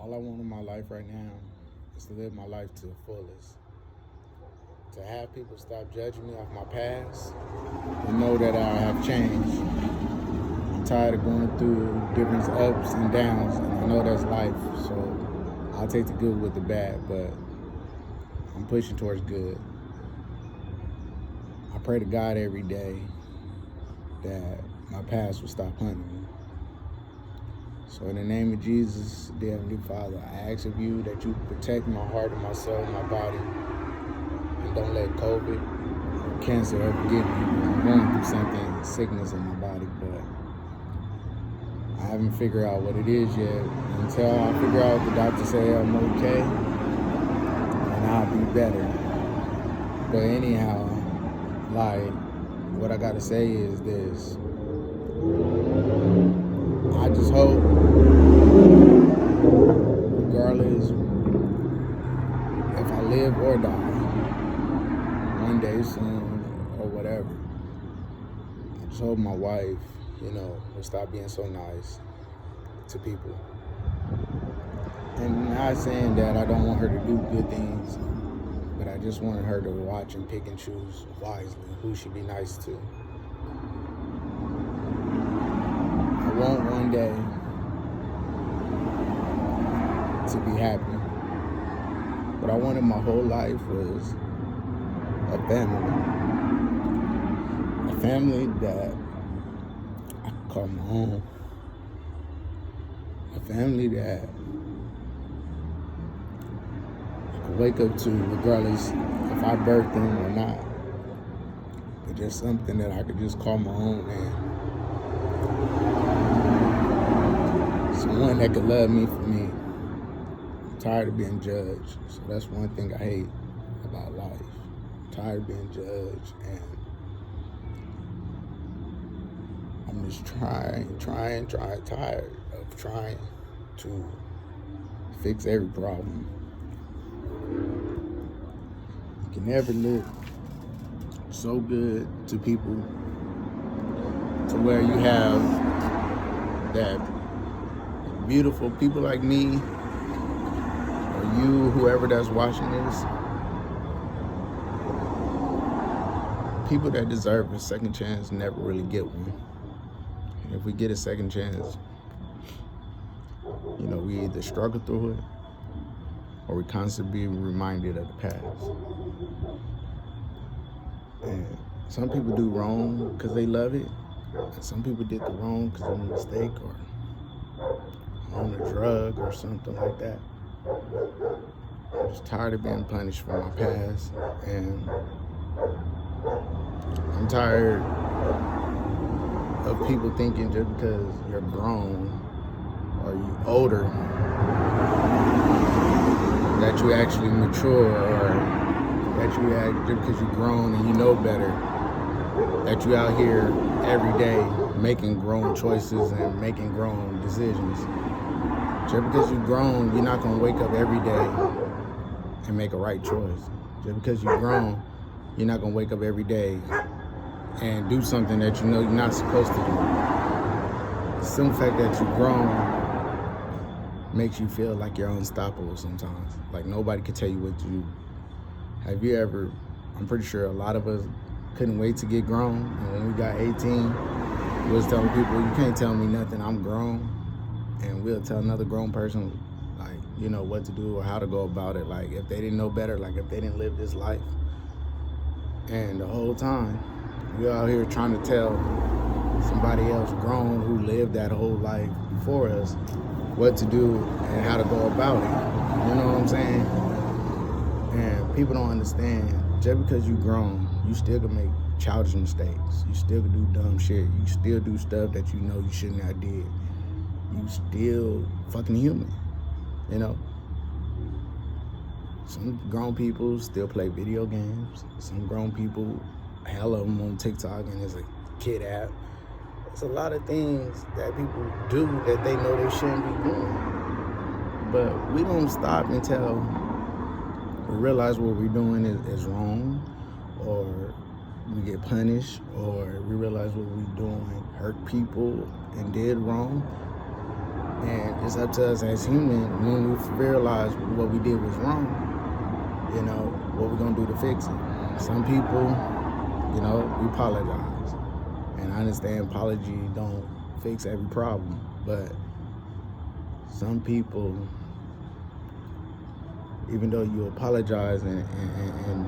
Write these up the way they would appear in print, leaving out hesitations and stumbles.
All I want in my life right now is to live my life to the fullest. To have people stop judging me off my past and know that I have changed. I'm tired of going through different ups and downs, and I know that's life. So I'll take the good with the bad, but I'm pushing towards good. I pray to God every day that my past will stop hunting me. So in the name of Jesus, dear Heavenly Father, I ask of you that you protect my heart and my soul and my body, and don't let COVID or cancer ever get me. I'm going through something, sickness in my body, but I haven't figured out what it is yet. Until I figure out what the doctor say I'm okay, and I'll be better. But anyhow, like, what I gotta say is this. I just hope, regardless if I live or die, one day soon or whatever, I just hope my wife, will stop being so nice to people. And not saying that I don't want her to do good things, but I just want her to watch and pick and choose wisely who she be nice to. I want one day to be happy. What I wanted my whole life was a family. A family that I could call my own. A family that I could wake up to regardless if I birthed them or not. But just something that I could just call my own, and someone that could love me for me. I'm tired of being judged. So that's one thing I hate about life. I'm tired of being judged, and I'm just tired of trying to fix every problem. You can never look so good to people to where you have that beautiful people like me, or you, whoever that's watching this, people that deserve a second chance never really get one. And if we get a second chance, we either struggle through it or we constantly be reminded of the past. And some people do wrong because they love it, and some people did the wrong because of a mistake or on a drug or something like that. I'm just tired of being punished for my past, and I'm tired of people thinking just because you're grown or you older that you actually mature, or that you act just because you're grown and you know better, that you out here every day making grown choices and making grown decisions. Just because you're grown, you're not gonna wake up every day and make a right choice. Just because you're grown, you're not gonna wake up every day and do something that you know you're not supposed to do. The simple fact that you're grown makes you feel like you're unstoppable sometimes. Like nobody can tell you what to do. Have you ever, I'm pretty sure a lot of us couldn't wait to get grown. And when we got 18, we was telling people, you can't tell me nothing, I'm grown. And we'll tell another grown person, what to do or how to go about it. Like if they didn't know better, like if they didn't live this life. And the whole time, we're out here trying to tell somebody else grown who lived that whole life before us what to do and how to go about it. You know what I'm saying? And people don't understand, just because you grown, you still can make childish mistakes. You still can do dumb shit. You still do stuff that you know you shouldn't have did. You still fucking human, Some grown people still play video games. Some grown people, hell of them on TikTok and there's a kid app. There's a lot of things that people do that they know they shouldn't be doing. But we don't stop until we realize what we're doing is wrong, or we get punished, or we realize what we're doing hurt people and did wrong. And it's up to us as humans when we realize what we did was wrong, what we're going to do to fix it. Some people, we apologize. And I understand apology don't fix every problem, but some people, even though you apologize and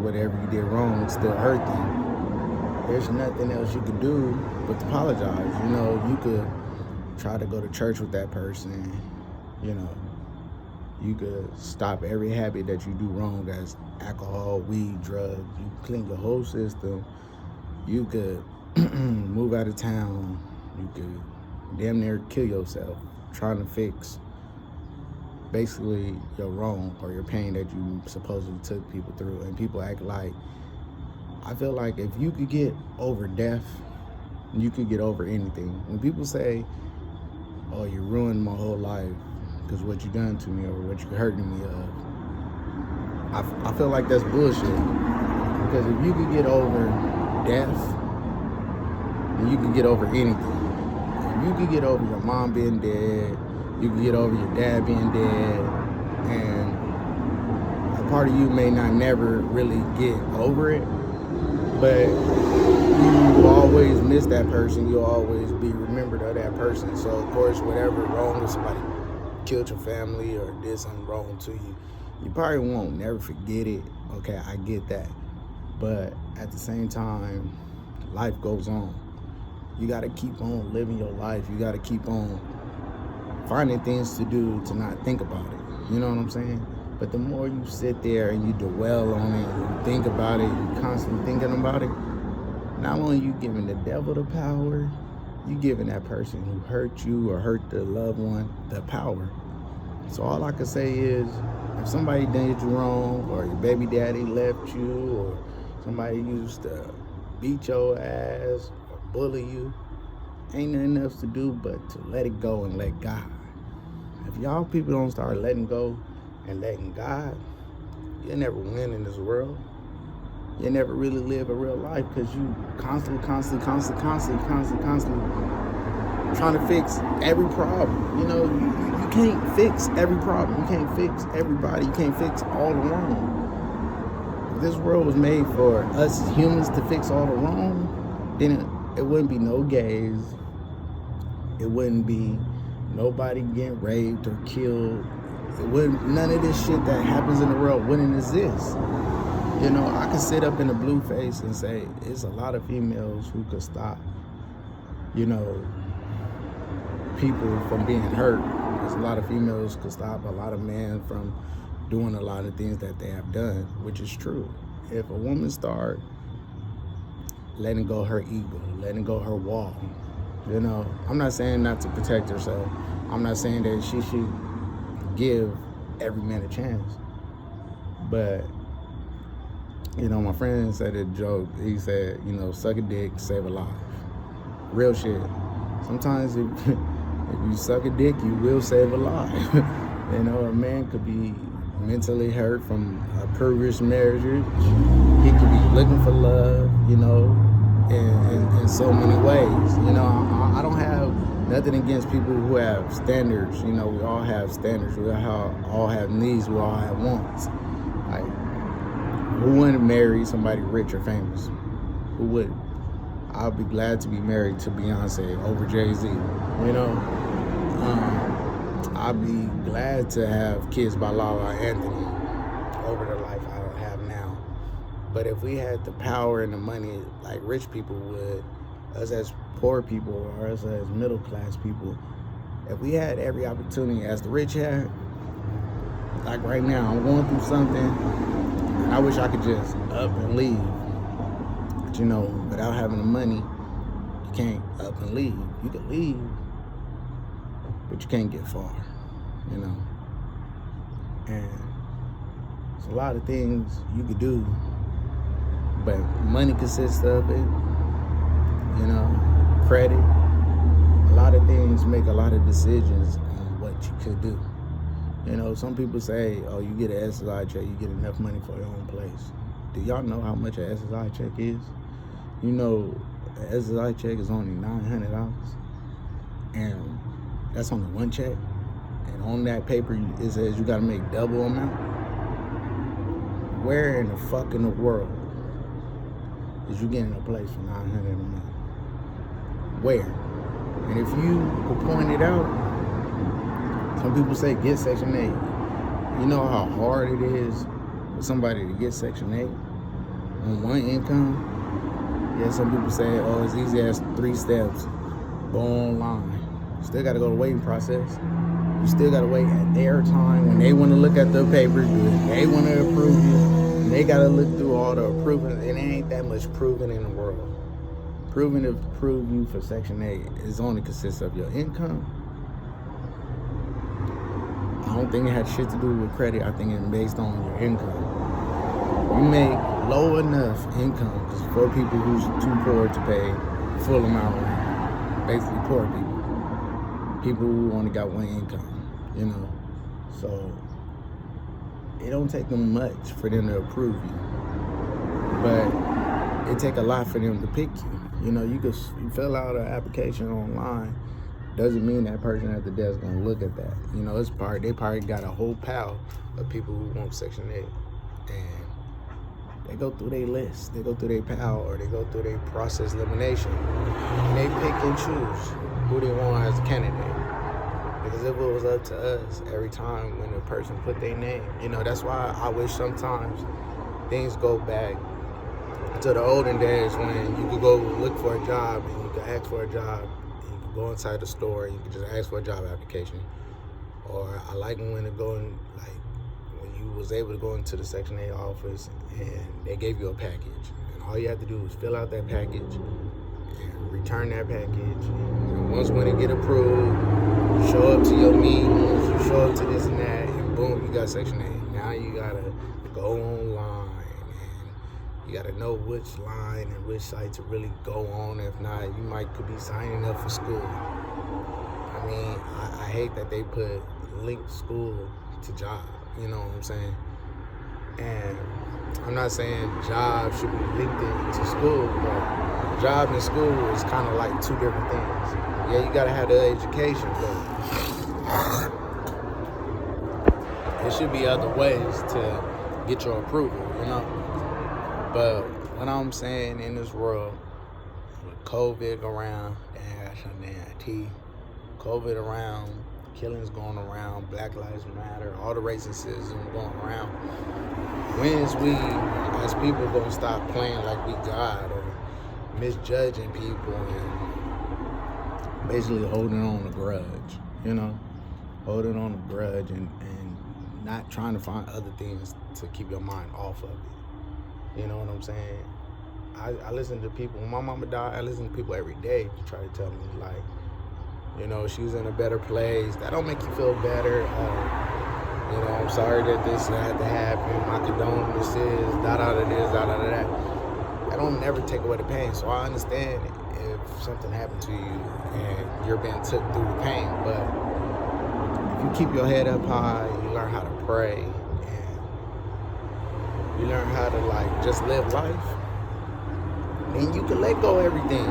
whatever you did wrong, it still hurt them. There's nothing else you could do but to apologize. You could try to go to church with that person. You could stop every habit that you do wrong, as alcohol, weed, drugs. You could clean your whole system. You could move out of town. You could damn near kill yourself trying to fix basically your wrong or your pain that you supposedly took people through. And people act like, I feel like if you could get over death, you could get over anything. When people say, oh, you ruined my whole life because what you done to me or what you hurting me of, I feel like that's bullshit. Because if you could get over death, then you can get over anything. If you could get over your mom being dead, you can get over your dad being dead, and a part of you may not never really get over it, but you will always miss that person. You'll always be remembered of that person. So, of course, whatever wrong with somebody killed your family or did something wrong to you, you probably won't never forget it. Okay, I get that. But at the same time, life goes on. You got to keep on living your life. You got to keep on finding things to do to not think about it. You know what I'm saying? But the more you sit there and you dwell on it, and you think about it, you constantly thinking about it, not only you giving the devil the power, you giving that person who hurt you or hurt the loved one the power. So all I can say is, if somebody did you wrong, or your baby daddy left you, or somebody used to beat your ass or bully you, ain't nothing else to do but to let it go and let God. If y'all people don't start letting go and letting God, you'll never win in this world. You'll never really live a real life, because you constantly trying to fix every problem. You can't fix every problem. You can't fix everybody. You can't fix all the wrong. If this world was made for us as humans to fix all the wrong, then it wouldn't be no gays. It wouldn't be nobody getting raped or killed. It wouldn't, none of this shit that happens in the world wouldn't exist. I could sit up in the blue face and say, it's a lot of females who could stop, people from being hurt. There's a lot of females could stop a lot of men from doing a lot of things that they have done, which is true. If a woman start letting go her ego, letting go her wall, I'm not saying not to protect herself. I'm not saying that she should give every man a chance. But, my friend said a joke. He said, suck a dick, save a life. Real shit. Sometimes if you suck a dick, you will save a life. A man could be mentally hurt from a previous marriage. He could be looking for love, in so many ways. I don't have nothing against people who have standards. We all have standards. We all have needs. We all have wants. Like, who wouldn't marry somebody rich or famous? Who wouldn't? I'll be glad to be married to Beyonce over Jay-Z. I'll be glad to have kids by Lala Anthony over the life I have now. But if we had the power and the money like rich people would, us as poor people or us as middle class people, if we had every opportunity as the rich have, like right now, I'm going through something, and I wish I could just up and leave. But without having the money, you can't up and leave. You can leave, but you can't get far, And there's a lot of things you could do, but money consists of it, credit. A lot of things make a lot of decisions on what you could do. Some people say, oh, you get an SSI check, you get enough money for your own place. Do y'all know how much an SSI check is? An SSI check is only $900. And that's only one check. and on that paper it says you gotta make double amount, where in the fuck in the world is you getting a place for $900 a month? Where? And if you will point it out, some people say get Section 8. You know how hard it is for somebody to get Section 8 on one income? Yeah, some people say, oh, it's easy as 3 steps. Go online. You still got to go to the waiting process. You still got to wait at their time when they want to look at the papers, they want to approve you, and they got to look through all the approving. It ain't that much proving in the world. Proving to approve you for Section 8 is only consists of your income. I don't think it had shit to do with credit. I think it's based on your income. You make low enough income, because for people who's too poor to pay full amount rent, basically poor people who only got one income, you know. So it don't take them much for them to approve you, but it take a lot for them to pick you. You know, you fill out an application online, doesn't mean that person at the desk gonna look at that. You know, they probably got a whole pile of people who want Section 8, and they go through their list, they go through their pile, or they go through their process elimination, and they pick and choose who they want as a candidate. Because if it was up to us, every time when a person put their name, you know, that's why I wish sometimes things go back to the olden days when you could go look for a job and you could ask for a job, and you could go inside the store and you could just ask for a job application. Or I like when it going, like when you was able to go into the Section 8 office and they gave you a package, and all you have to do is fill out that package and return that package. And once when it get approved, you show up to your meetings, you show up to this and that, and boom, you got Section 8. Now you gotta go online. You gotta know which line and which site to really go on. If not, you could be signing up for school. I mean, I hate that they put linked school to job, you know what I'm saying? And I'm not saying job should be linked into school, but job and school is kind of like two different things. Yeah, you gotta have the education, but there should be other ways to get your approval, you know? But what I'm saying in this world, with COVID around, COVID around, killings going around, Black Lives Matter, all the racism going around, when is we as people gonna stop playing like we God or misjudging people and basically holding on a grudge, you know? Holding on a grudge and not trying to find other things to keep your mind off of it. You know what I'm saying? I listen to people. When my mama died, I listen to people every day to try to tell me, like, you know, she's in a better place. That don't make you feel better. You know, I'm sorry that this had to happen. My condolences, da-da-da-this, da-da-da-that. That don't never take away the pain. So I understand if something happened to you and you're being took through the pain. But if you keep your head up high, you learn how to pray, you learn how to, like, just live life, and you can let go of everything.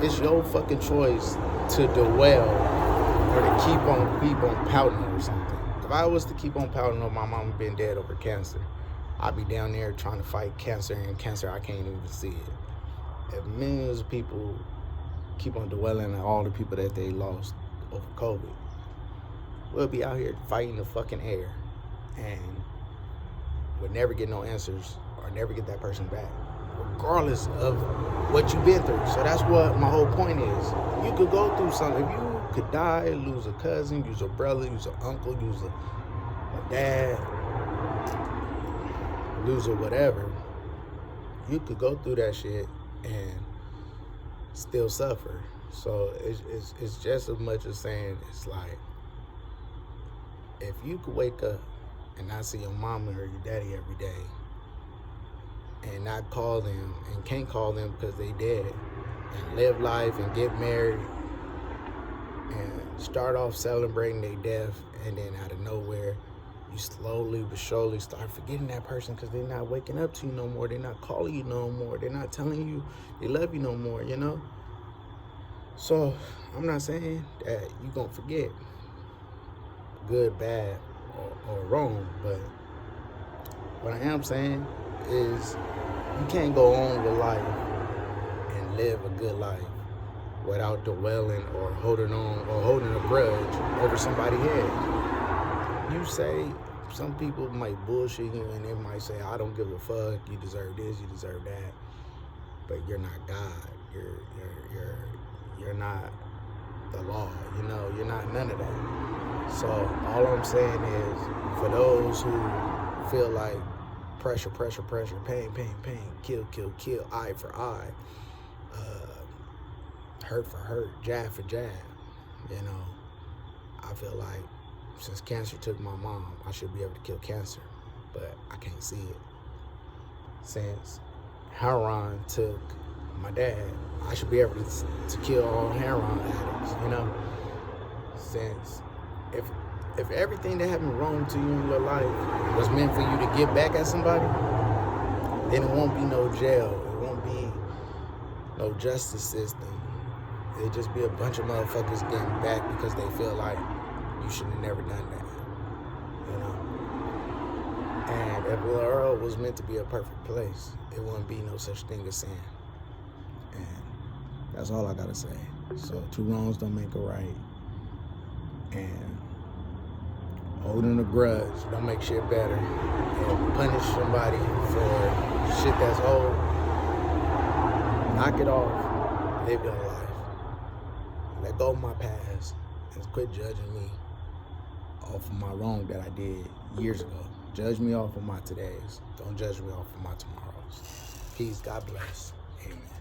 It's your fucking choice to dwell or to keep on pouting or something. If I was to keep on pouting over my mama being dead over cancer, I'd be down there trying to fight cancer, and cancer, I can't even see it. If millions of people keep on dwelling on all the people that they lost over COVID, we'll be out here fighting the fucking air, and would never get no answers or never get that person back, regardless of what you've been through. So that's what my whole point is. You could go through something. If you could die, lose a cousin, lose a brother, lose an uncle, lose a dad, lose a whatever, you could go through that shit and still suffer. So it's just as much as saying, it's like, if you could wake up and not see your mama or your daddy every day, and not call them, and can't call them because they dead, and live life and get married, and start off celebrating their death, and then out of nowhere, you slowly but surely start forgetting that person because they're not waking up to you no more, they're not calling you no more, they're not telling you they love you no more, you know? So, I'm not saying that you're gonna forget, good, bad, or wrong. But what I am saying is you can't go on with life and live a good life without dwelling or holding on or holding a grudge over somebody's head. You say, some people might bullshit you and they might say, I don't give a fuck, you deserve this, you deserve that. But you're not God. You're not the law, you're not none of that. So all I'm saying is, for those who feel like pressure, pain, kill, eye for eye, hurt for hurt, jab for jab, I feel like since cancer took my mom, I should be able to kill cancer, but I can't see it. Since heroin took my dad, I should be able to kill all heroin addicts, Since if everything that happened wrong to you in your life was meant for you to get back at somebody, then it won't be no jail, it won't be no justice system. It'd just be a bunch of motherfuckers getting back because they feel like you should have never done that, And if the world was meant to be a perfect place, it wouldn't be no such thing as sin. And that's all I gotta say. So 2 wrongs don't make a right. And holding a grudge don't make shit better. And punish somebody for shit that's old. Knock it off. Live your life. Let go of my past and quit judging me off of my wrong that I did years ago. Judge me off of my todays. Don't judge me off of my tomorrows. Peace. God bless. Amen.